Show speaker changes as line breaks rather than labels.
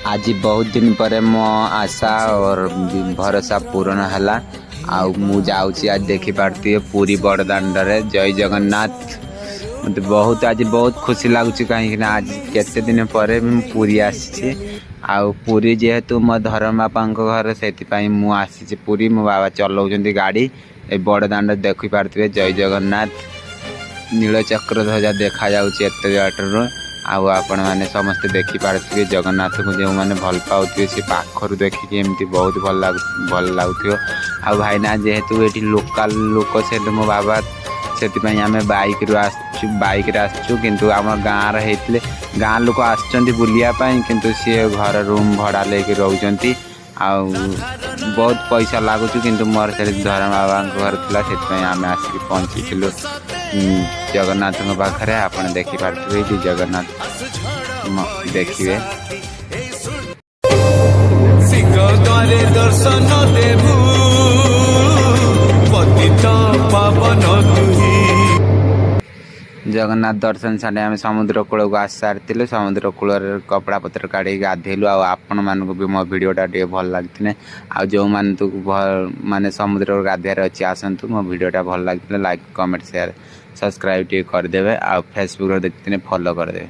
आज बहुत दिन पर मो आशा और भरोसा पूर्ण है। मु जाऊँगी आज देखी पार्थिवे पूरी बड़दाण्ड रे जय जगन्नाथ। मत बहुत आज बहुत खुशी लगुच कहीं आज केते दिन पर पूरी आसी पूरी जेहेतु मो धर्म बापा घर से आसी पूरी मो बाबा चलाउं गाड़ी ए बड़दाण्ड देखी पार्थिवे जय जगन्नाथ नीलचक्र ध्वजा देखा जाऊँगी एत बाटर आपण मैंने समस्ते देखी पार्थिवे जगन्नाथ को जो मैंने भल पाते से पाखर देखिए एमती बहुत भल लगुव आ भाईना जेहेतु ये लोकाल लोक से मो बाबा से आम बाइक रे आसचु किंतु आम गाँव रे गाँ लोक आसलियापाई किंतु सी घर रूम भड़ा लेके रोच बहुत पैसा लगुच किंतु मोर से धर्म बाबा घर था आम आसिक पहुँची जगन्नाथ पाखे आप देखी पार्थिवे जगन्नाथ देखिए
दर्शन देवु पतित पावन
जगन्नाथ दर्शन साढ़े आम समुद्र कूल को आस सारी समुद्र कूल कपड़ा पत्र काढ़ी गाधेलु आपण मानक भी मो भिडटा टे भल लगी आ जो माने समुद्र गाधार अच्छी आसतु मो भिडटा भल लगी लाइक कमेंट शेयर सब्सक्राइब टे करदे आ फेसबुक देखते फॉलो करदे।